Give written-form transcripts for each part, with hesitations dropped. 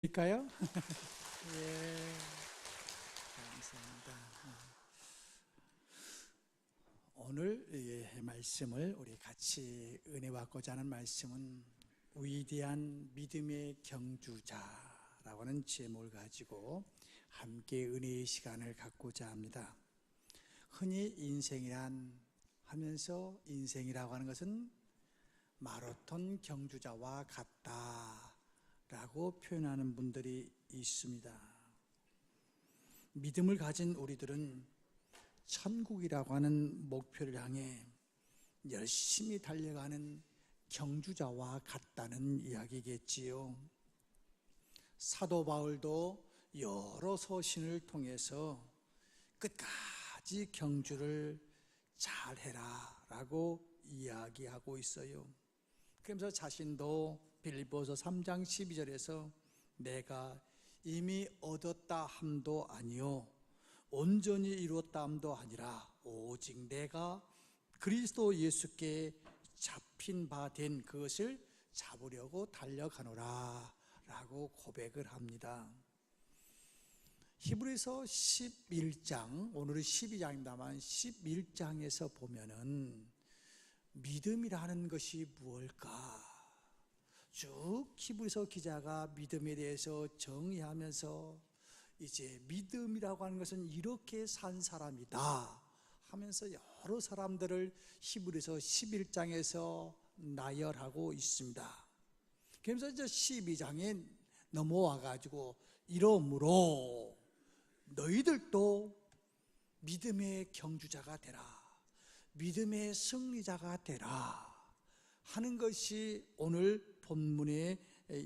일까요? 예, 감사합니다. 오늘 말씀을 우리 같이 은혜 받고자 하는 말씀은 위대한 믿음의 경주자라고 하는 제목을 가지고 함께 은혜의 시간을 갖고자 합니다. 흔히 인생이란 하면서 인생이라고 하는 것은 마라톤 경주자와 같다라고 표현하는 분들이 있습니다. 믿음을 가진 우리들은 천국이라고 하는 목표를 향해 열심히 달려가는 경주자와 같다는 이야기겠지요. 사도 바울도 여러 서신을 통해서 끝까지 경주를 잘해라 라고 이야기하고 있어요. 그러면서 자신도 빌립보서 3장 12절에서 내가 이미 얻었다 함도 아니요 온전히 이루었다 함도 아니라 오직 내가 그리스도 예수께 잡힌 바 된 그것을 잡으려고 달려가노라 라고 고백을 합니다. 히브리서 11장, 오늘은 12장입니다만 11장에서 보면은 믿음이라는 것이 무엇일까? 쭉 히브리서 기자가 믿음에 대해서 정의하면서 이제 믿음이라고 하는 것은 이렇게 산 사람이다 하면서 여러 사람들을 히브리서 11장에서 나열하고 있습니다. 그래서 이제 12장에 넘어와 가지고 이러므로 너희들도 믿음의 경주자가 되라, 믿음의 승리자가 되라 하는 것이 오늘 본문의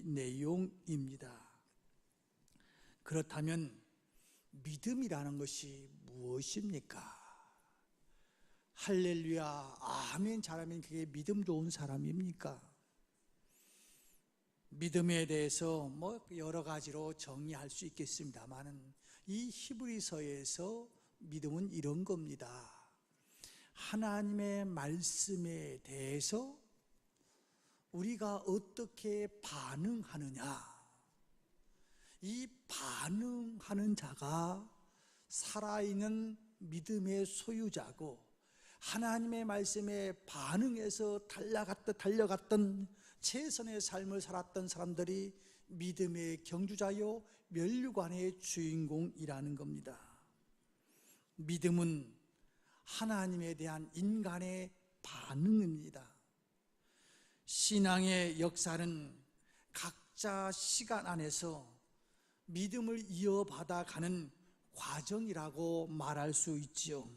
내용입니다. 그렇다면 믿음이라는 것이 무엇입니까? 할렐루야, 아멘 잘하면 그게 믿음 좋은 사람입니까? 믿음에 대해서 여러 가지로 정의할 수 있겠습니다만 이 히브리서에서 믿음은 이런 겁니다. 하나님의 말씀에 대해서 우리가 어떻게 반응하느냐, 이 반응하는 자가 살아있는 믿음의 소유자고 하나님의 말씀에 반응해서 달려갔던 최선의 삶을 살았던 사람들이 믿음의 경주자요 면류관의 주인공이라는 겁니다. 믿음은 하나님에 대한 인간의 반응입니다. 신앙의 역사는 각자 시간 안에서 믿음을 이어받아 가는 과정이라고 말할 수 있지요.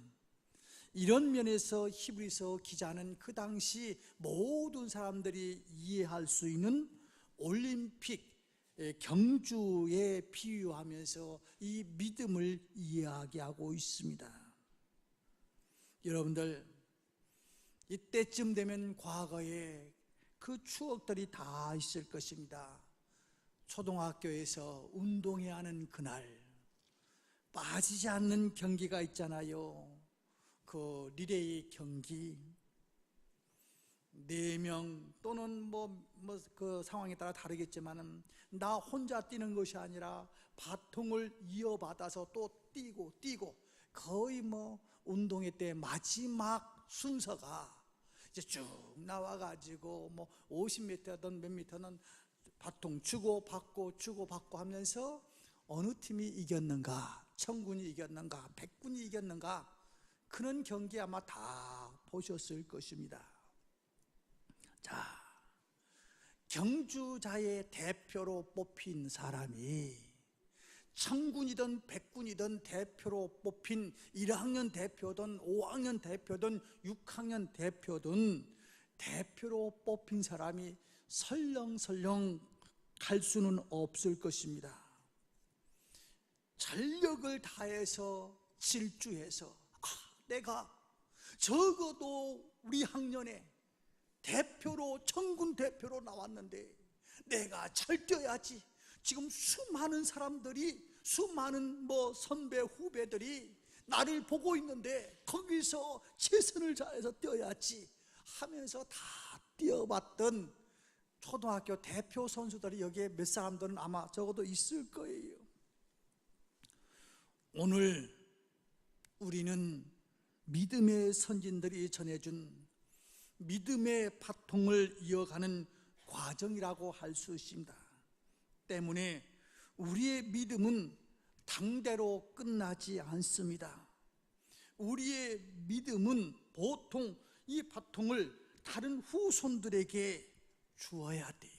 이런 면에서 히브리서 기자는 그 당시 모든 사람들이 이해할 수 있는 올림픽 경주에 비유하면서 이 믿음을 이야기하고 있습니다. 여러분들, 이때쯤 되면 과거에 그 추억들이 다 있을 것입니다. 초등학교에서 운동해야 하는 그날 빠지지 않는 경기가 있잖아요. 그 리레이 경기, 4명 또는 그 상황에 따라 다르겠지만은 나 혼자 뛰는 것이 아니라 바통을 이어받아서 또 뛰고 거의 운동회 때 마지막 순서가 이제 쭉 나와가지고 50m든 몇 미터는 바통 주고받고 하면서 어느 팀이 이겼는가, 천군이 이겼는가, 백군이 이겼는가, 그런 경기 아마 다 보셨을 것입니다. 자, 경주자의 대표로 뽑힌 사람이 천군이든 백군이든 대표로 뽑힌 1학년 대표든 5학년 대표든 6학년 대표든 대표로 뽑힌 사람이 설렁설렁 갈 수는 없을 것입니다. 전력을 다해서 질주해서 내가 적어도 우리 학년에 대표로, 천군 대표로 나왔는데 내가 잘 뛰어야지. 지금 수많은 사람들이, 수많은 선배 후배들이 나를 보고 있는데 거기서 최선을 다해서 뛰어야지 하면서 다 뛰어봤던 초등학교 대표 선수들이 여기에 몇 사람들은 아마 적어도 있을 거예요. 오늘 우리는 믿음의 선진들이 전해준 믿음의 바통을 이어가는 과정이라고 할 수 있습니다. 때문에 우리의 믿음은 당대로 끝나지 않습니다. 우리의 믿음은 보통 이 바통을 다른 후손들에게 주어야 돼요.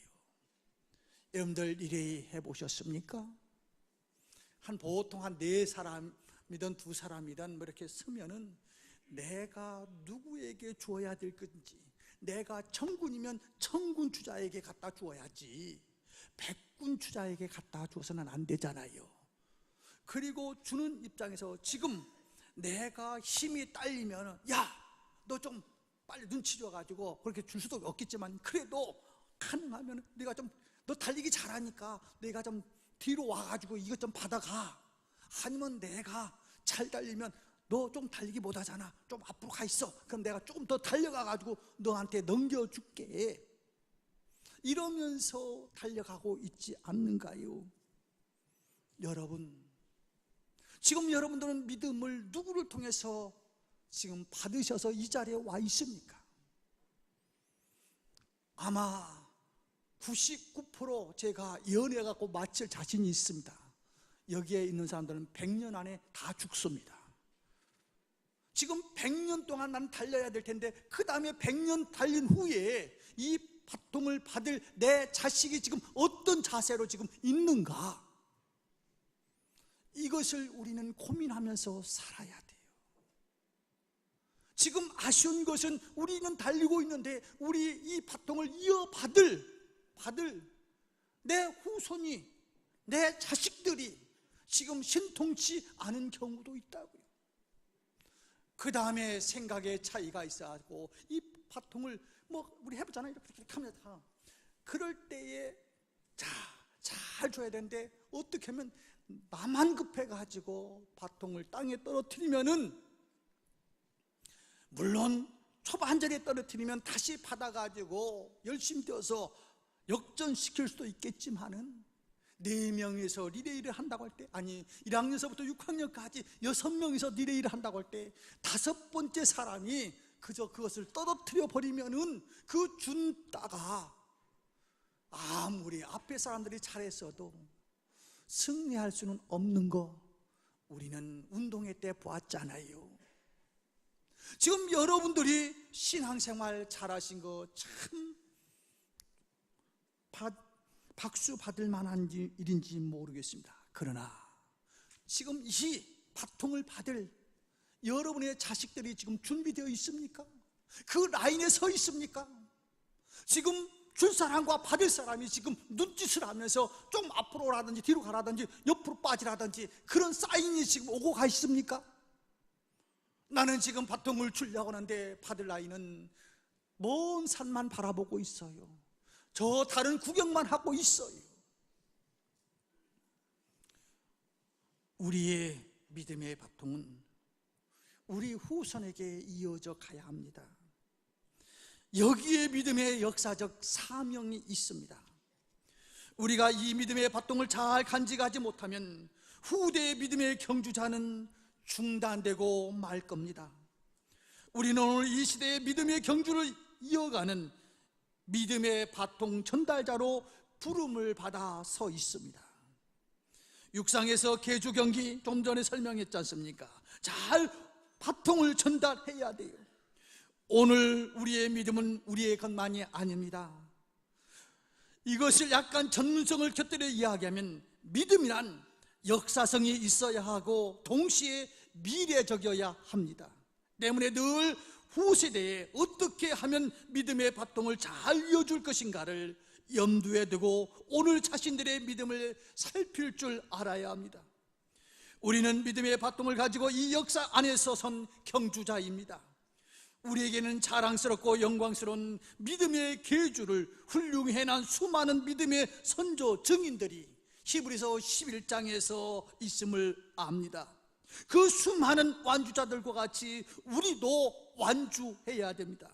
여러분들 이래 해보셨습니까? 보통 한 4사람이든 2사람이든 뭐 이렇게 서면은 내가 누구에게 주어야 될 건지, 내가 천군이면 천군 주자에게 갖다 주어야지 백군 주자에게 갖다 주어서는 안 되잖아요. 그리고 주는 입장에서 지금 내가 힘이 딸리면 야, 너 좀 빨리 눈치 줘가지고 그렇게 줄 수도 없겠지만 그래도 가능하면 네가 좀, 너 달리기 잘하니까 내가 좀 뒤로 와가지고 이것 좀 받아가. 아니면 내가 잘 달리면 너 좀 달리기 못하잖아, 좀 앞으로 가 있어. 그럼 내가 조금 더 달려가가지고 너한테 넘겨줄게. 이러면서 달려가고 있지 않는가요? 여러분, 지금 여러분들은 믿음을 누구를 통해서 지금 받으셔서 이 자리에 와 있습니까? 아마 99% 제가 예언해갖고 마칠 자신이 있습니다. 여기에 있는 사람들은 100년 안에 다 죽습니다. 지금 100년 동안 나는 달려야 될 텐데 그 다음에 100년 달린 후에 이 바통을 받을 내 자식이 지금 어떤 자세로 지금 있는가, 이것을 우리는 고민하면서 살아야 돼요. 지금 아쉬운 것은 우리는 달리고 있는데 우리 이 바통을 받을 내 후손이, 내 자식들이 지금 신통치 않은 경우도 있다고요. 그 다음에 생각의 차이가 있어가지고 이 바통을 우리 해보잖아요. 이렇게 하면서 그럴 때에 잘 줘야 되는데 어떻게 하면 나만 급해가지고 바통을 땅에 떨어뜨리면은, 물론 초반절에 떨어뜨리면 다시 받아가지고 열심히 뛰어서 역전시킬 수도 있겠지만은 4명이서 리레이를 한다고 할 때, 아니 1학년서부터 6학년까지 6명이서 리레이를 한다고 할 때 5번째 사람이 그저 그것을 떨어뜨려 버리면은 그 준 따가 아무리 앞에 사람들이 잘했어도 승리할 수는 없는 거 우리는 운동회 때 보았잖아요. 지금 여러분들이 신앙생활 잘하신 거 참 박수 받을 만한 일인지 모르겠습니다. 그러나 지금 이 바통을 받을 여러분의 자식들이 지금 준비되어 있습니까? 그 라인에 서 있습니까? 지금 줄 사람과 받을 사람이 지금 눈짓을 하면서 좀 앞으로 오라든지 뒤로 가라든지 옆으로 빠지라든지 그런 사인이 지금 오고 가 있습니까? 나는 지금 바통을 주려고 하는데 받을 라인은 먼 산만 바라보고 있어요. 저 다른 구경만 하고 있어요. 우리의 믿음의 바통은 우리 후손에게 이어져 가야 합니다. 여기에 믿음의 역사적 사명이 있습니다. 우리가 이 믿음의 바통을 잘 간직하지 못하면 후대의 믿음의 경주자는 중단되고 말 겁니다. 우리는 오늘 이 시대의 믿음의 경주를 이어가는 믿음의 바통 전달자로 부름을 받아 서 있습니다. 육상에서 계주 경기 좀 전에 설명했지 않습니까? 잘 바통을 전달해야 돼요. 오늘 우리의 믿음은 우리의 것만이 아닙니다. 이것을 약간 전문성을 곁들여 이야기하면 믿음이란 역사성이 있어야 하고 동시에 미래적이어야 합니다. 때문에 늘 후세대에 어떻게 하면 믿음의 바통을 잘 이어줄 것인가를 염두에 두고 오늘 자신들의 믿음을 살필 줄 알아야 합니다. 우리는 믿음의 바통을 가지고 이 역사 안에서 선 경주자입니다. 우리에게는 자랑스럽고 영광스러운 믿음의 계주를 훌륭히 해난 수많은 믿음의 선조 증인들이 히브리서 11장에서 있음을 압니다. 그 수많은 완주자들과 같이 우리도 완주해야 됩니다.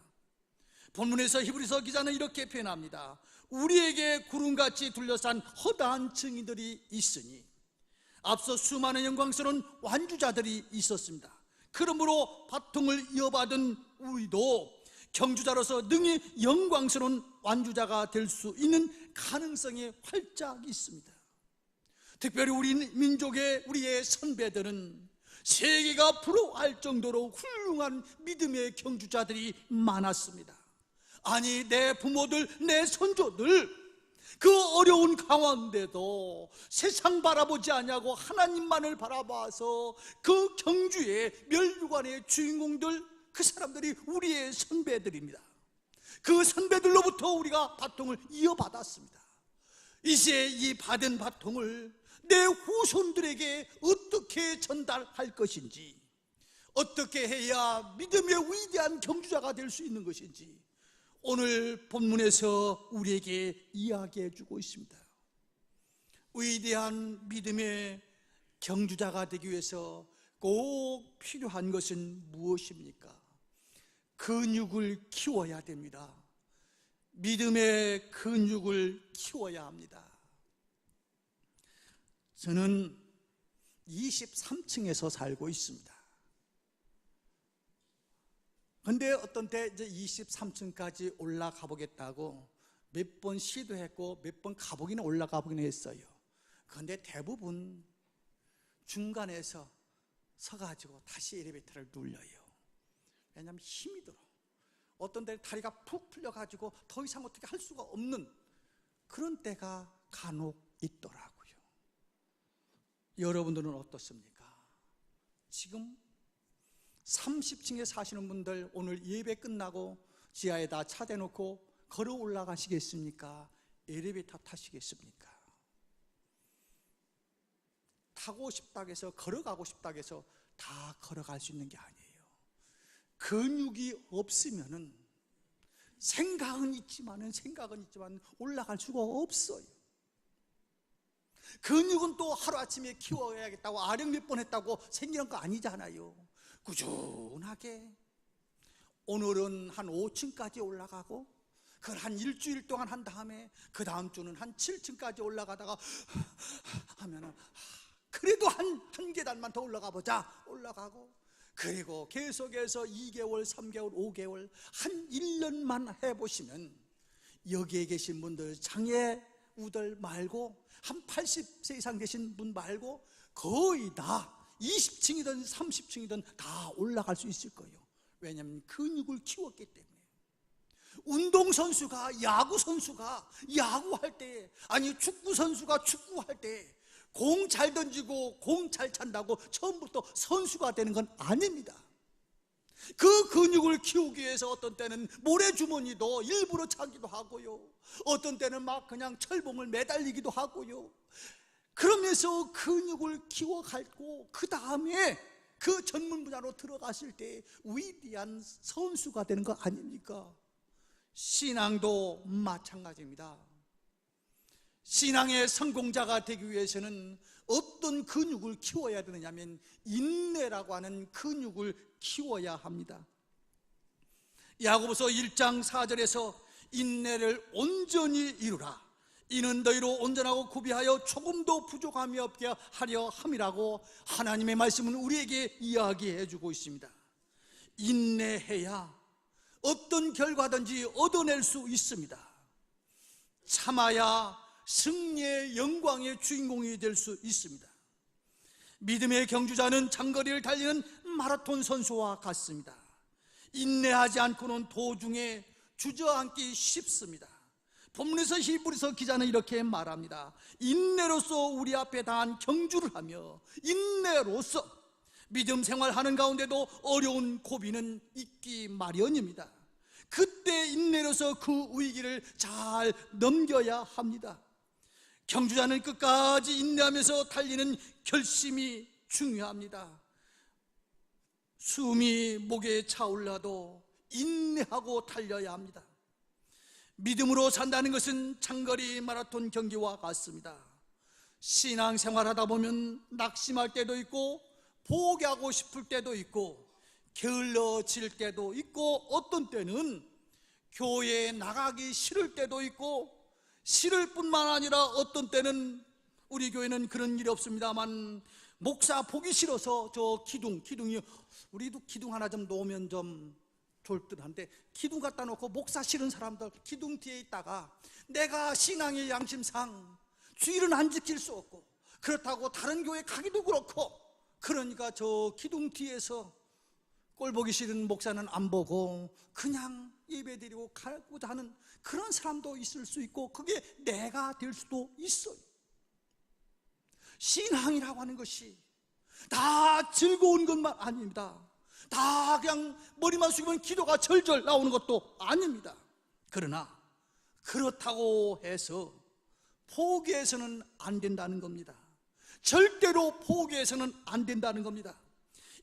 본문에서 히브리서 기자는 이렇게 표현합니다. 우리에게 구름같이 둘러싼 허다한 증인들이 있으니 앞서 수많은 영광스러운 완주자들이 있었습니다. 그러므로 바통을 이어받은 우리도 경주자로서 능히 영광스러운 완주자가 될 수 있는 가능성이 활짝 있습니다. 특별히 우리 민족의 우리의 선배들은 세계가 부러워할 정도로 훌륭한 믿음의 경주자들이 많았습니다. 아니, 내 부모들, 내 선조들 그 어려운 가운데도 세상 바라보지 않냐고 하나님만을 바라봐서 그 경주의 멸류관의 주인공들, 그 사람들이 우리의 선배들입니다. 그 선배들로부터 우리가 바통을 이어받았습니다. 이제 이 받은 바통을 내 후손들에게 어떻게 전달할 것인지, 어떻게 해야 믿음의 위대한 경주자가 될 수 있는 것인지 오늘 본문에서 우리에게 이야기해 주고 있습니다. 위대한 믿음의 경주자가 되기 위해서 꼭 필요한 것은 무엇입니까? 근육을 키워야 됩니다. 믿음의 근육을 키워야 합니다. 저는 23층에서 살고 있습니다. 근데 어떤 때 이제 23층까지 올라가 보겠다고 몇 번 시도했고 몇 번 가보기는 올라가 보긴 했어요. 그런데 대부분 중간에서 서가지고 다시 엘리베이터를 눌러요. 왜냐하면 힘이 들어. 어떤 때 다리가 푹 풀려가지고 더 이상 어떻게 할 수가 없는 그런 때가 간혹 있더라고요. 여러분들은 어떻습니까? 지금 30층에 사시는 분들 오늘 예배 끝나고 지하에다 차 대놓고 걸어 올라가시겠습니까? 엘리베이터 타시겠습니까? 타고 싶다고 해서 걸어가고 싶다고 해서 다 걸어갈 수 있는 게 아니에요. 근육이 없으면은 생각은 있지만 올라갈 수가 없어요. 근육은 또 하루아침에 키워야겠다고 아령 몇 번 했다고 생기는 거 아니잖아요. 꾸준하게 오늘은 한 5층까지 올라가고 그걸 한 일주일 동안 한 다음에 그 다음 주는 한 7층까지 올라가다가 하면은 그래도 한 계단만 더 올라가 보자 올라가고, 그리고 계속해서 2개월, 3개월, 5개월, 한 1년만 해보시면 여기에 계신 분들 장애 우들 말고 한 80세 이상 되신 분 말고 거의 다 20층이든 30층이든 다 올라갈 수 있을 거예요. 왜냐하면 근육을 키웠기 때문에. 운동선수가 야구선수가 야구할 때, 아니 축구선수가 축구할 때 공 잘 던지고 공 잘 찬다고 처음부터 선수가 되는 건 아닙니다. 그 근육을 키우기 위해서 어떤 때는 모래주머니도 일부러 차기도 하고요, 어떤 때는 막 그냥 철봉을 매달리기도 하고요. 그러면서 근육을 키워가고 그 다음에 그 전문 분야로 들어갔을 때 위대한 선수가 되는 거 아닙니까? 신앙도 마찬가지입니다. 신앙의 성공자가 되기 위해서는 어떤 근육을 키워야 되느냐면 인내라고 하는 근육을 키워야 합니다. 야고보서 1장 4절에서 인내를 온전히 이루라, 이는 너희로 온전하고 구비하여 조금도 부족함이 없게 하려 함이라고 하나님의 말씀은 우리에게 이야기해 주고 있습니다. 인내해야 어떤 결과든지 얻어낼 수 있습니다. 참아야 승리의 영광의 주인공이 될 수 있습니다. 믿음의 경주자는 장거리를 달리는 마라톤 선수와 같습니다. 인내하지 않고는 도중에 주저앉기 쉽습니다. 본문에서 히브리서 기자는 이렇게 말합니다. 인내로서 우리 앞에 당한 경주를 하며 인내로서 믿음 생활하는 가운데도 어려운 고비는 있기 마련입니다. 그때 인내로서 그 위기를 잘 넘겨야 합니다. 경주자는 끝까지 인내하면서 달리는 결심이 중요합니다. 숨이 목에 차올라도 인내하고 달려야 합니다. 믿음으로 산다는 것은 장거리 마라톤 경기와 같습니다. 신앙생활하다 보면 낙심할 때도 있고 포기하고 싶을 때도 있고 게을러질 때도 있고 어떤 때는 교회에 나가기 싫을 때도 있고 싫을 뿐만 아니라 어떤 때는 우리 교회는 그런 일이 없습니다만 목사 보기 싫어서 저 기둥이 우리도 기둥 하나 좀 놓으면 좀 좋을 듯한데 기둥 갖다 놓고 목사 싫은 사람들 기둥 뒤에 있다가 내가 신앙의 양심상 주일은 안 지킬 수 없고 그렇다고 다른 교회 가기도 그렇고 그러니까 저 기둥 뒤에서 꼴 보기 싫은 목사는 안 보고 그냥 예배 드리고 가고자 하는 그런 사람도 있을 수 있고 그게 내가 될 수도 있어요. 신앙이라고 하는 것이 다 즐거운 것만 아닙니다. 다 그냥 머리만 숙이면 기도가 절절 나오는 것도 아닙니다. 그러나 그렇다고 해서 포기해서는 안 된다는 겁니다. 절대로 포기해서는 안 된다는 겁니다.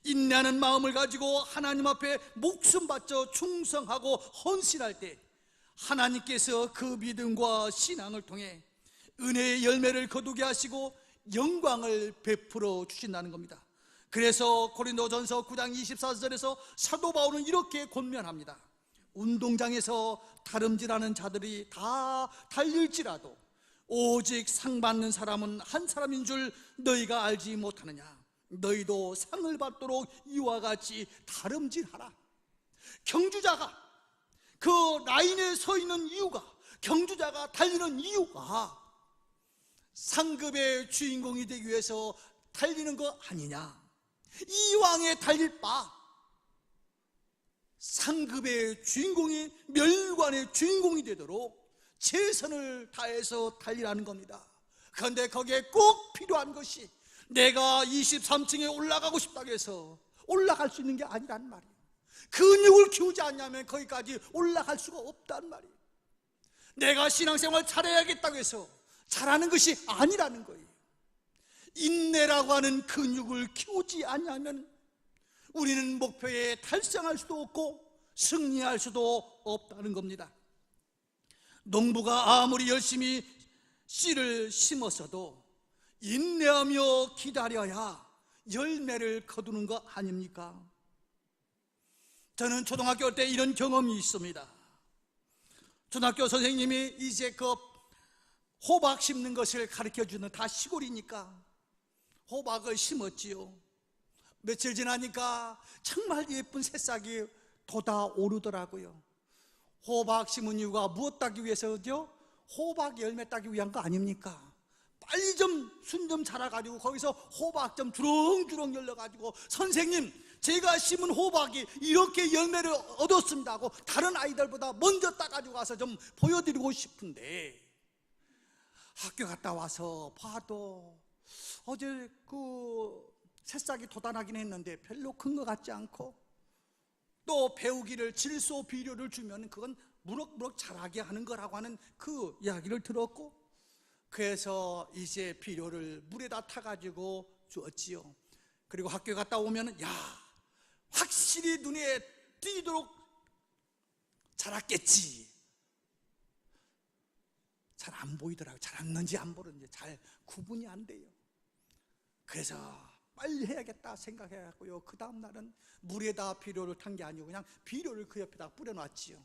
인내하는 마음을 가지고 하나님 앞에 목숨 바쳐 충성하고 헌신할 때 하나님께서 그 믿음과 신앙을 통해 은혜의 열매를 거두게 하시고 영광을 베풀어 주신다는 겁니다. 그래서 고린도전서 9장 24절에서 사도 바울은 이렇게 권면합니다. 운동장에서 다름질하는 자들이 다 달릴지라도 오직 상 받는 사람은 한 사람인 줄 너희가 알지 못하느냐. 너희도 상을 받도록 이와 같이 다름질하라. 경주자가 그 라인에 서 있는 이유가, 경주자가 달리는 이유가 상급의 주인공이 되기 위해서 달리는 거 아니냐. 이왕에 달릴 바 상급의 주인공이 멸관의 주인공이 되도록 최선을 다해서 달리라는 겁니다. 그런데 거기에 꼭 필요한 것이 내가 23층에 올라가고 싶다고 해서 올라갈 수 있는 게 아니란 말이에요. 근육을 키우지 않냐면 거기까지 올라갈 수가 없단 말이에요. 내가 신앙생활 잘해야겠다고 해서 잘하는 것이 아니라는 거예요. 인내라고 하는 근육을 키우지 않냐면 우리는 목표에 달성할 수도 없고 승리할 수도 없다는 겁니다. 농부가 아무리 열심히 씨를 심었어도 인내하며 기다려야 열매를 거두는 거 아닙니까? 저는 초등학교 때 이런 경험이 있습니다. 초등학교 선생님이 이제 그 호박 심는 것을 가르쳐주는, 다 시골이니까 호박을 심었지요. 며칠 지나니까 정말 예쁜 새싹이 돋아오르더라고요. 호박 심은 이유가 무엇 따기 위해서죠? 호박 열매 따기 위한 거 아닙니까? 빨리 좀 순 좀 자라가지고 거기서 호박 좀 주렁주렁 열려가지고 선생님 제가 심은 호박이 이렇게 열매를 얻었습니다 하고 다른 아이들보다 먼저 따가지고 가서 좀 보여드리고 싶은데 학교 갔다 와서 봐도 어제 그 새싹이 돋아나긴 했는데 별로 큰 것 같지 않고 또 배우기를 질소 비료를 주면 그건 무럭무럭 자라게 하는 거라고 하는 그 이야기를 들었고 그래서 이제 비료를 물에다 타가지고 주었지요. 그리고 학교 갔다 오면 야 확실히 눈에 띄도록 자랐겠지. 잘 안 보이더라고요. 자랐는지 안 보는지 잘 구분이 안 돼요. 그래서 빨리 해야겠다 생각해갖고요. 그 다음 날은 물에다 비료를 탄 게 아니고 그냥 비료를 그 옆에다 뿌려놨지요.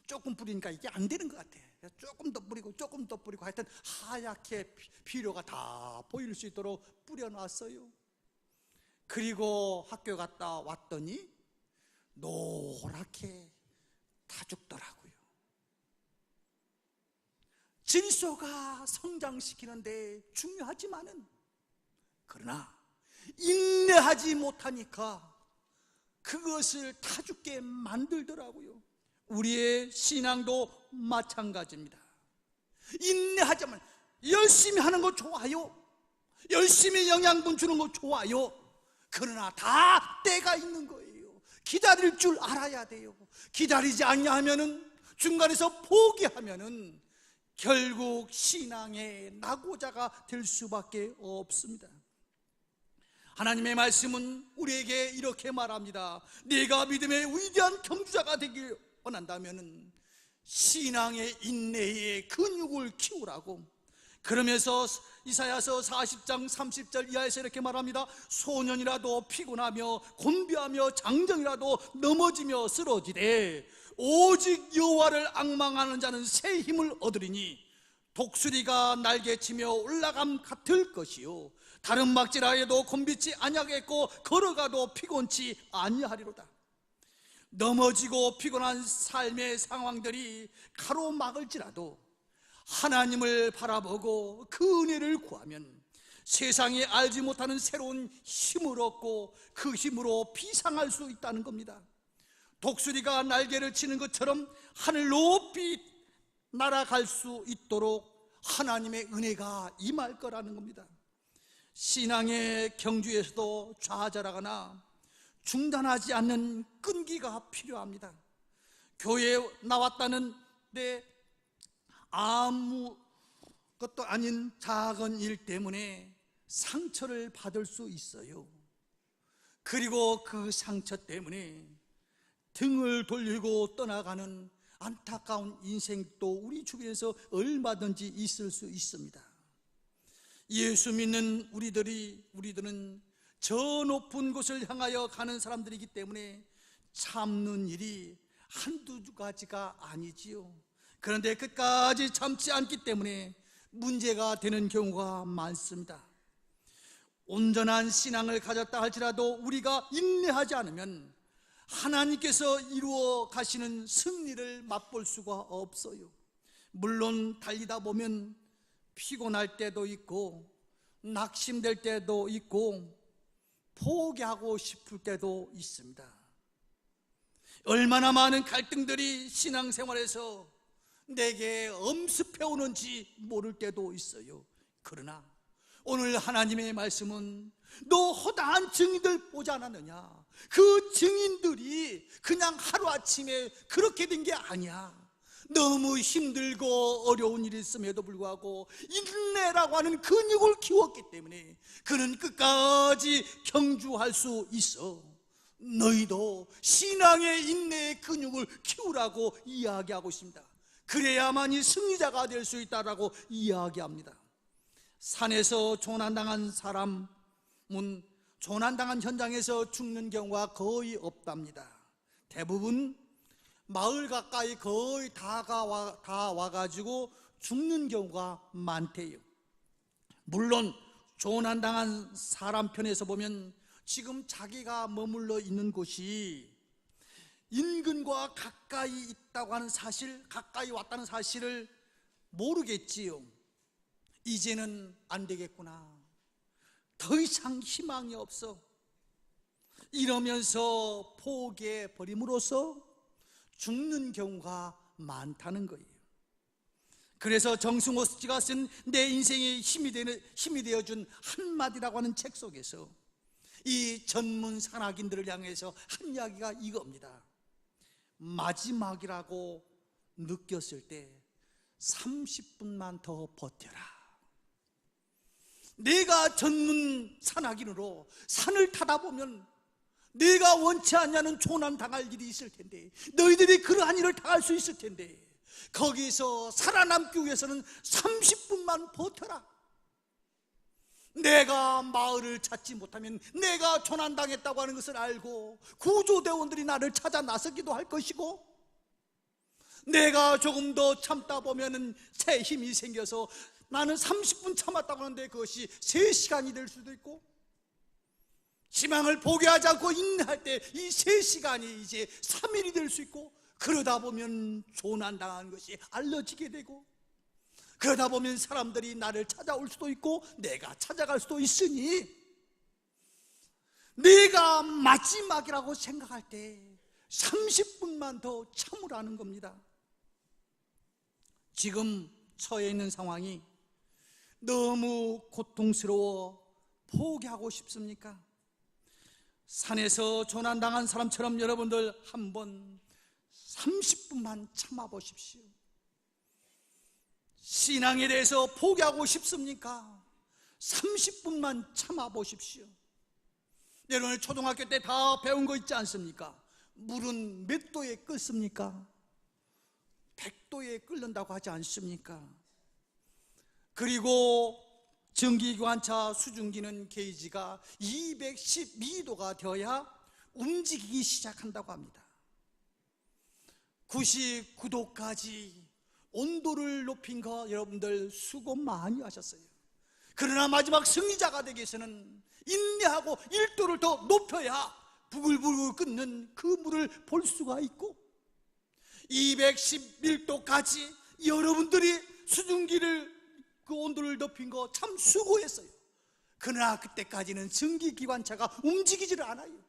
조금 뿌리니까 이게 안 되는 것 같아. 조금 더 뿌리고 조금 더 뿌리고 하여튼 하얗게 비료가 다 보일 수 있도록 뿌려놨어요. 그리고 학교 갔다 왔더니 노랗게 다 죽더라고요. 질소가 성장시키는데 중요하지만은 그러나 인내하지 못하니까 그것을 다 죽게 만들더라고요. 우리의 신앙도 마찬가지입니다. 인내하자면 열심히 하는 거 좋아요. 열심히 영양분 주는 거 좋아요. 그러나 다 때가 있는 거예요. 기다릴 줄 알아야 돼요. 기다리지 않냐 하면은 중간에서 포기하면은 결국 신앙의 낙오자가 될 수밖에 없습니다. 하나님의 말씀은 우리에게 이렇게 말합니다. 네가 믿음의 위대한 경주자가 되길 원한다면 신앙의 인내의 근육을 키우라고. 그러면서 이사야서 40장 30절 이하에서 이렇게 말합니다. 소년이라도 피곤하며 곤비하며 장정이라도 넘어지며 쓰러지되 오직 여호와를 앙망하는 자는 새 힘을 얻으리니 독수리가 날개치며 올라감 같을 것이요 다른 막지라에도 곤비지 아니하겠고 걸어가도 피곤치 아니하리로다. 넘어지고 피곤한 삶의 상황들이 가로막을지라도 하나님을 바라보고 그 은혜를 구하면 세상에 알지 못하는 새로운 힘을 얻고 그 힘으로 비상할 수 있다는 겁니다. 독수리가 날개를 치는 것처럼 하늘 높이 날아갈 수 있도록 하나님의 은혜가 임할 거라는 겁니다. 신앙의 경주에서도 좌절하거나 중단하지 않는 끈기가 필요합니다. 교회에 나왔다는데 아무것도 아닌 작은 일 때문에 상처를 받을 수 있어요. 그리고 그 상처 때문에 등을 돌리고 떠나가는 안타까운 인생도 우리 주변에서 얼마든지 있을 수 있습니다. 예수 믿는 우리들은 저 높은 곳을 향하여 가는 사람들이기 때문에 참는 일이 한두 가지가 아니지요. 그런데 끝까지 참지 않기 때문에 문제가 되는 경우가 많습니다. 온전한 신앙을 가졌다 할지라도 우리가 인내하지 않으면 하나님께서 이루어 가시는 승리를 맛볼 수가 없어요. 물론 달리다 보면 피곤할 때도 있고 낙심될 때도 있고 포기하고 싶을 때도 있습니다. 얼마나 많은 갈등들이 신앙생활에서 내게 엄습해 오는지 모를 때도 있어요. 그러나 오늘 하나님의 말씀은 너 허다한 증인들 보지 않았느냐? 그 증인들이 그냥 하루아침에 그렇게 된 게 아니야. 너무 힘들고 어려운 일이 있음에도 불구하고 인내라고 하는 근육을 키웠기 때문에 그는 끝까지 경주할 수 있어. 너희도 신앙의 인내의 근육을 키우라고 이야기하고 있습니다. 그래야만이 승리자가 될 수 있다라고 이야기합니다. 산에서 조난당한 사람은 조난당한 현장에서 죽는 경우가 거의 없답니다. 대부분 마을 가까이 거의 다 와가지고 죽는 경우가 많대요. 물론 조난당한 사람 편에서 보면 지금 자기가 머물러 있는 곳이 인근과 가까이 있다고 하는 사실, 가까이 왔다는 사실을 모르겠지요. 이제는 안 되겠구나, 더 이상 희망이 없어, 이러면서 포기해 버림으로써 죽는 경우가 많다는 거예요. 그래서 정승호 씨가 쓴 내 인생의 힘이 되어준 한마디라고 하는 책 속에서 이 전문 산악인들을 향해서 한 이야기가 이겁니다. 마지막이라고 느꼈을 때 30분만 더 버텨라. 내가 전문 산악인으로 산을 타다 보면 내가 원치 않냐는 조난 당할 일이 있을 텐데, 너희들이 그러한 일을 당할 수 있을 텐데, 거기서 살아남기 위해서는 30분만 버텨라. 내가 마을을 찾지 못하면 내가 조난당했다고 하는 것을 알고 구조대원들이 나를 찾아 나서기도 할 것이고, 내가 조금 더 참다 보면 새 힘이 생겨서 나는 30분 참았다고 하는데 그것이 3시간이 될 수도 있고, 희망을 포기하지 않고 인내할 때 이 3시간이 이제 3일이 될 수 있고, 그러다 보면 조난당한 것이 알려지게 되고, 그러다 보면 사람들이 나를 찾아올 수도 있고 내가 찾아갈 수도 있으니, 내가 마지막이라고 생각할 때 30분만 더 참으라는 겁니다. 지금 처해 있는 상황이 너무 고통스러워 포기하고 싶습니까? 산에서 조난당한 사람처럼 여러분들 한번 30분만 참아보십시오. 신앙에 대해서 포기하고 싶습니까? 30분만 참아보십시오. 여러분 초등학교 때 다 배운 거 있지 않습니까? 물은 몇 도에 끓습니까? 100도에 끓는다고 하지 않습니까? 그리고 전기관차 수증기는 게이지가 212도가 되어야 움직이기 시작한다고 합니다. 99도까지 온도를 높인 거 여러분들 수고 많이 하셨어요. 그러나 마지막 승리자가 되기 위해서는 인내하고 1도를 더 높여야 부글부글 끓는 그 물을 볼 수가 있고, 211도까지 여러분들이 수증기를 그 온도를 높인 거 참 수고했어요. 그러나 그때까지는 전기기관차가 움직이지를 않아요.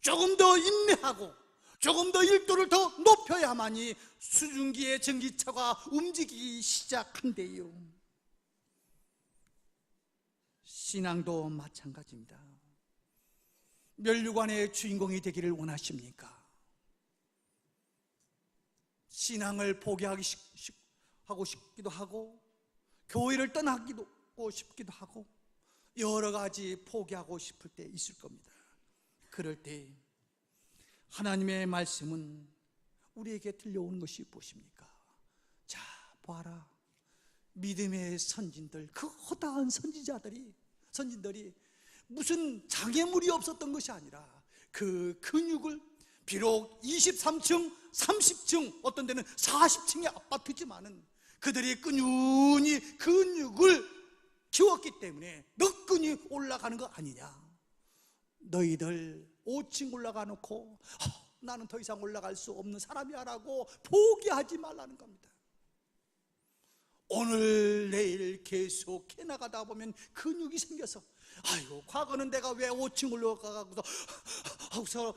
조금 더 인내하고 조금 더 1도를 더 높여야만이 수증기의 전기차가 움직이기 시작한대요. 신앙도 마찬가지입니다. 면류관의 주인공이 되기를 원하십니까? 신앙을 포기하고 싶기도 하고, 교회를 떠나기도 싶기도 하고, 여러 가지 포기하고 싶을 때 있을 겁니다. 그럴 때 하나님의 말씀은 우리에게 들려오는 것이 무엇입니까? 자, 봐라. 믿음의 선진들, 그 허다한 선진들이 무슨 장애물이 없었던 것이 아니라 그 근육을, 비록 23층, 30층, 어떤 데는 40층의 아파트지만은 그들이 끈유니 근육을 키웠기 때문에 너끈히 올라가는 거 아니냐. 너희들 5층 올라가 놓고 나는 더 이상 올라갈 수 없는 사람이야 라고 포기하지 말라는 겁니다. 오늘 내일 계속 해나가다 보면 근육이 생겨서, 아이고 과거는 내가 왜 5층 올라가고서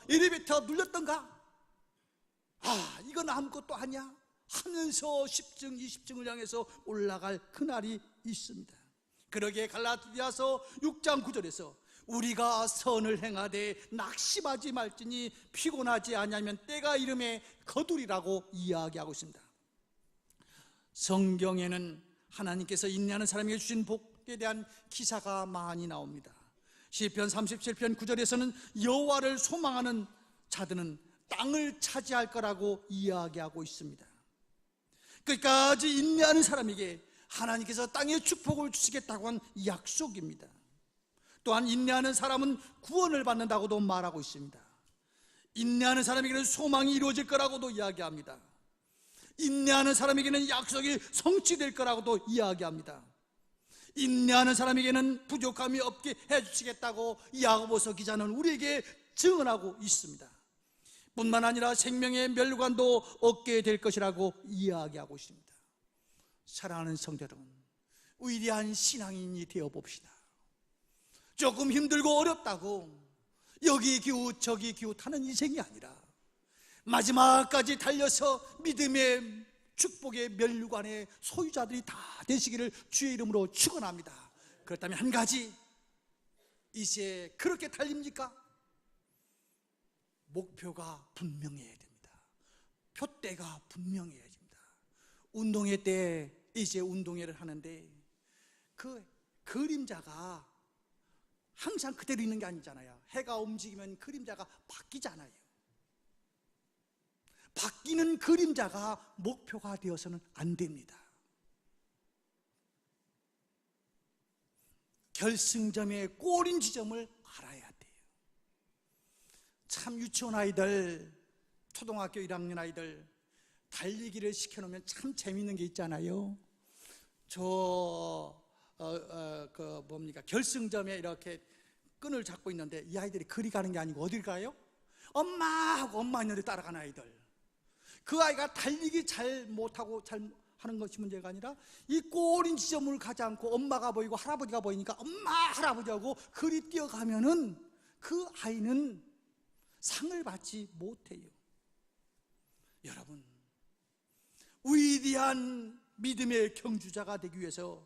엘리베이터 눌렸던가, 아 이건 아무것도 아니야 하면서 10층 20층을 향해서 올라갈 그날이 있습니다. 그러기에 갈라디아서 6장 9절에서 우리가 선을 행하되 낙심하지 말지니 피곤하지 아니하면 때가 이름에 거두리라고 이야기하고 있습니다. 성경에는 하나님께서 인내하는 사람에게 주신 복에 대한 기사가 많이 나옵니다. 시편 37편 9절에서는 여호와를 소망하는 자들은 땅을 차지할 거라고 이야기하고 있습니다. 끝까지 인내하는 사람에게 하나님께서 땅의 축복을 주시겠다고 한 약속입니다. 또한 인내하는 사람은 구원을 받는다고도 말하고 있습니다. 인내하는 사람에게는 소망이 이루어질 거라고도 이야기합니다. 인내하는 사람에게는 약속이 성취될 거라고도 이야기합니다. 인내하는 사람에게는 부족함이 없게 해주시겠다고 야고보서 기자는 우리에게 증언하고 있습니다. 뿐만 아니라 생명의 면류관도 얻게 될 것이라고 이야기하고 있습니다. 사랑하는 성도 여러분, 위대한 신앙인이 되어봅시다. 조금 힘들고 어렵다고 여기 기웃 저기 기웃하는 인생이 아니라 마지막까지 달려서 믿음의 축복의 면류관의 소유자들이 다 되시기를 주의 이름으로 축원합니다. 그렇다면 한 가지, 이제 그렇게 달립니까? 목표가 분명해야 됩니다. 표대가 분명해야 됩니다. 운동회 때 이제 운동회를 하는데 그 그림자가 항상 그대로 있는 게 아니잖아요. 해가 움직이면 그림자가 바뀌잖아요. 바뀌는 그림자가 목표가 되어서는 안 됩니다. 결승점의 골인 지점을 알아야 돼요. 참 유치원 아이들, 초등학교 1학년 아이들 달리기를 시켜놓으면 참 재밌는 게 있잖아요. 결승점에 이렇게 끈을 잡고 있는데 이 아이들이 그리 가는 게 아니고 어딜 가요? 엄마 하고 엄마 있는데 따라가는 아이들. 그 아이가 달리기 잘 못하고 잘 하는 것이 문제가 아니라 이 골인 지점을 가지 않고 엄마가 보이고 할아버지가 보이니까 엄마 할아버지하고 그리 뛰어가면은 그 아이는 상을 받지 못해요. 여러분, 위대한 믿음의 경주자가 되기 위해서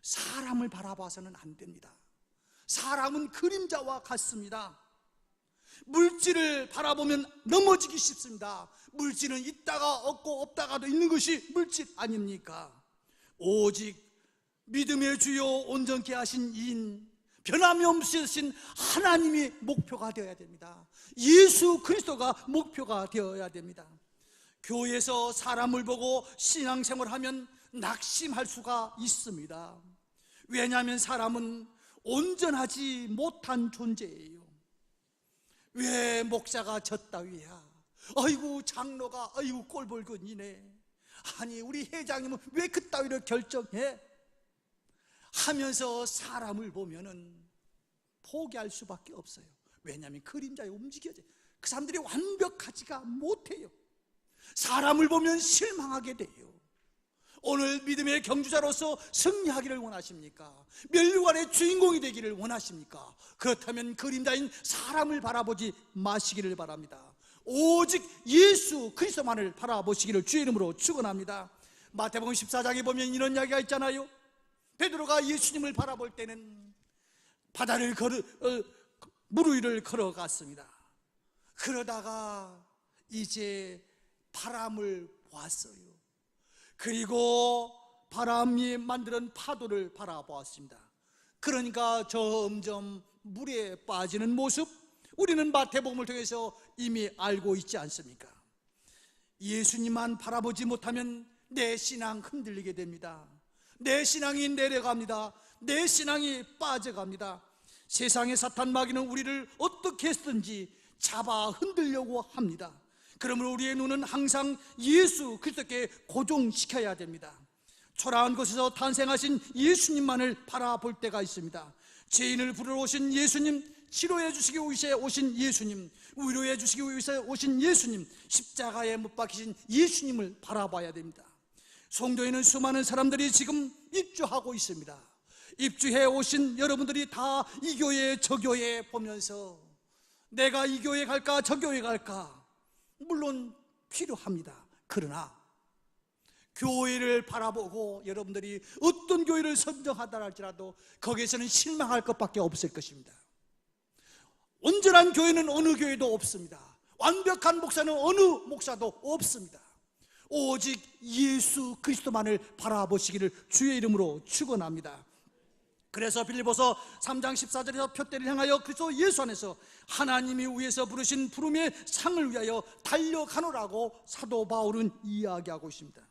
사람을 바라봐서는 안 됩니다. 사람은 그림자와 같습니다. 물질을 바라보면 넘어지기 쉽습니다. 물질은 있다가 없고 없다가도 있는 것이 물질 아닙니까? 오직 믿음의 주요 온전케 하신 이인, 변함이 없으신 하나님이 목표가 되어야 됩니다. 예수 그리스도가 목표가 되어야 됩니다. 교회에서 사람을 보고 신앙생활하면 낙심할 수가 있습니다. 왜냐하면 사람은 온전하지 못한 존재예요. 왜 목사가 졌다위야? 아이고 장로가 아이고 꼴볼건이네. 아니 우리 회장님은 왜 그따위로 결정해? 하면서 사람을 보면은 포기할 수밖에 없어요. 왜냐하면 그림자에 움직여져. 그 사람들이 완벽하지가 못해요. 사람을 보면 실망하게 돼요. 오늘 믿음의 경주자로서 승리하기를 원하십니까? 멸류관의 주인공이 되기를 원하십니까? 그렇다면 그림자인 사람을 바라보지 마시기를 바랍니다. 오직 예수 그리스도만을 바라보시기를 주의 이름으로 축원합니다. 마태복음 14장에 보면 이런 이야기가 있잖아요. 베드로가 예수님을 바라볼 때는 바다를 물 위를 걸어갔습니다. 그러다가 이제 바람을 보았어요. 그리고 바람이 만드는 파도를 바라보았습니다. 그러니까 점점 물에 빠지는 모습, 우리는 마태복음을 통해서 이미 알고 있지 않습니까? 예수님만 바라보지 못하면 내 신앙 흔들리게 됩니다. 내 신앙이 내려갑니다. 내 신앙이 빠져갑니다. 세상의 사탄 마귀는 우리를 어떻게 했든지 잡아 흔들려고 합니다. 그러므로 우리의 눈은 항상 예수 그리스도께 고정시켜야 됩니다. 초라한 곳에서 탄생하신 예수님만을 바라볼 때가 있습니다. 죄인을 부르러 오신 예수님, 치료해 주시기 위해 오신 예수님, 위로해 주시기 위해 오신 예수님, 십자가에 못 박히신 예수님을 바라봐야 됩니다. 송도에는 수많은 사람들이 지금 입주하고 있습니다. 입주해 오신 여러분들이 다 이 교회 저 교회 보면서 내가 이 교회 갈까 저 교회 갈까, 물론 필요합니다. 그러나 교회를 바라보고 여러분들이 어떤 교회를 선정하다 할지라도 거기에서는 실망할 것밖에 없을 것입니다. 온전한 교회는 어느 교회도 없습니다. 완벽한 목사는 어느 목사도 없습니다. 오직 예수 그리스도만을 바라보시기를 주의 이름으로 축원합니다. 그래서 빌립보서 3장 14절에서 표대를 향하여 그리스도 예수 안에서 하나님이 위에서 부르신 부름의 상을 위하여 달려가노라고 사도 바울은 이야기하고 있습니다.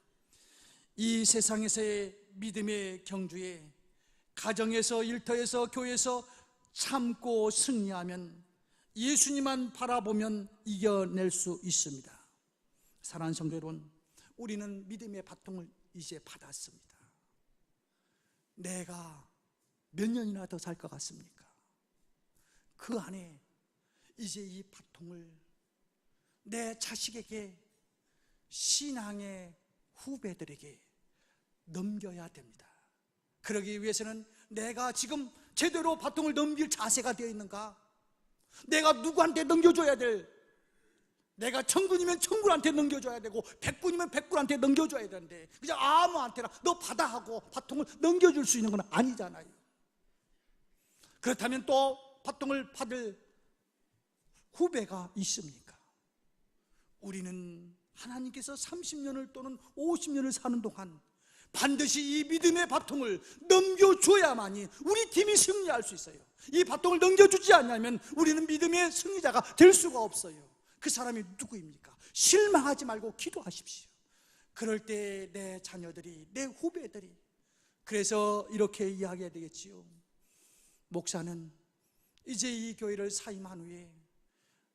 이 세상에서의 믿음의 경주에 가정에서, 일터에서, 교회에서 참고 승리하면, 예수님만 바라보면 이겨낼 수 있습니다. 사랑하는 성도 여러분, 우리는 믿음의 바통을 이제 받았습니다. 내가 몇 년이나 더 살 것 같습니까? 그 안에 이제 이 바통을 내 자식에게, 신앙의 후배들에게 넘겨야 됩니다. 그러기 위해서는 내가 지금 제대로 바통을 넘길 자세가 되어 있는가? 내가 누구한테 넘겨줘야 될, 내가 천군이면 천군한테 넘겨줘야 되고 백군이면 백군한테 넘겨줘야 되는데 그냥 아무한테나 너 받아 하고 바통을 넘겨줄 수 있는 건 아니잖아요. 그렇다면 또 바통을 받을 후배가 있습니까? 우리는 하나님께서 30년을 또는 50년을 사는 동안 반드시 이 믿음의 바통을 넘겨줘야만이 우리 팀이 승리할 수 있어요. 이 바통을 넘겨주지 않으면 우리는 믿음의 승리자가 될 수가 없어요. 그 사람이 누구입니까? 실망하지 말고 기도하십시오. 그럴 때 내 자녀들이, 내 후배들이, 그래서 이렇게 이야기해야 되겠지요. 목사는 이제 이 교회를 사임한 후에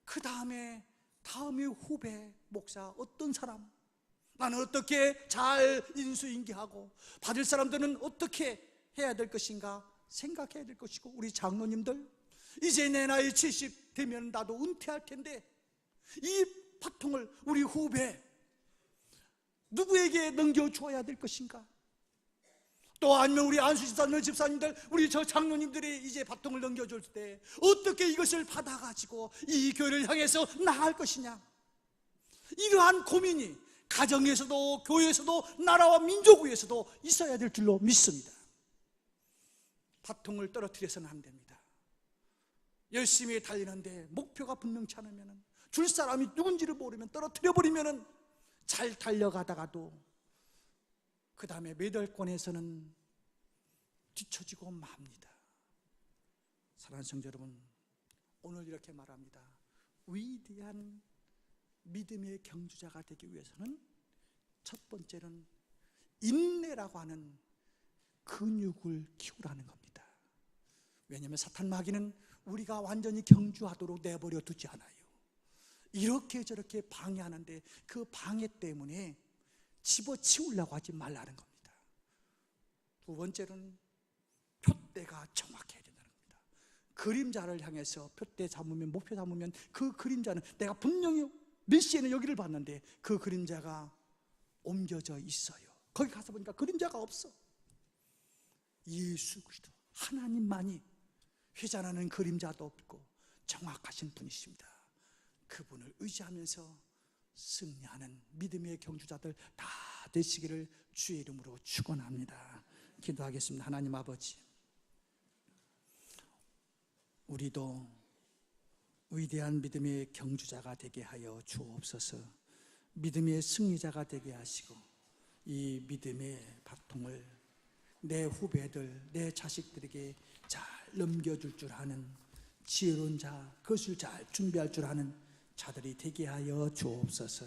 그 다음에 후배 목사 어떤 사람, 나는 어떻게 잘 인수인계하고 받을 사람들은 어떻게 해야 될 것인가 생각해야 될 것이고, 우리 장로님들 이제 내 나이 70 되면 나도 은퇴할 텐데 이 바통을 우리 후배 누구에게 넘겨줘야 될 것인가? 또 아니면 우리 안수집사님들, 집사님들, 우리 저 장로님들이 이제 바통을 넘겨줄 때 어떻게 이것을 받아가지고 이 교회를 향해서 나아갈 것이냐, 이러한 고민이 가정에서도 교회에서도 나라와 민족 위에서도 있어야 될 줄로 믿습니다. 바통을 떨어뜨려서는 안 됩니다. 열심히 달리는데 목표가 분명치 않으면, 줄 사람이 누군지를 모르면 떨어뜨려버리면 잘 달려가다가도 그 다음에 메달권에서는 뒤처지고 맙니다. 사랑하는 성도 여러분, 오늘 이렇게 말합니다. 위대한 믿음의 경주자가 되기 위해서는 첫 번째는 인내라고 하는 근육을 키우라는 겁니다. 왜냐하면 사탄 마귀는 우리가 완전히 경주하도록 내버려 두지 않아요. 이렇게 저렇게 방해하는데 그 방해 때문에 집어치우려고 하지 말라는 겁니다. 두 번째로는 표대가 정확해야 된다는 겁니다. 그림자를 향해서 표대 잡으면, 목표 잡으면 그 그림자는 내가 분명히 몇 시에는 여기를 봤는데 그 그림자가 옮겨져 있어요. 거기 가서 보니까 그림자가 없어. 예수 그리스도 하나님만이 회전하는 그림자도 없고 정확하신 분이십니다. 그분을 의지하면서 승리하는 믿음의 경주자들 다 되시기를 주의 이름으로 축원합니다. 기도하겠습니다. 하나님 아버지, 우리도 위대한 믿음의 경주자가 되게 하여 주옵소서. 믿음의 승리자가 되게 하시고 이 믿음의 바통을 내 후배들, 내 자식들에게 잘 넘겨줄 줄 아는 지혜로운 자, 그것을 잘 준비할 줄 아는 자들이 되게 하여 주옵소서.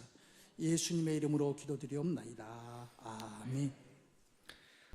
예수님의 이름으로 기도드리옵나이다. 아멘.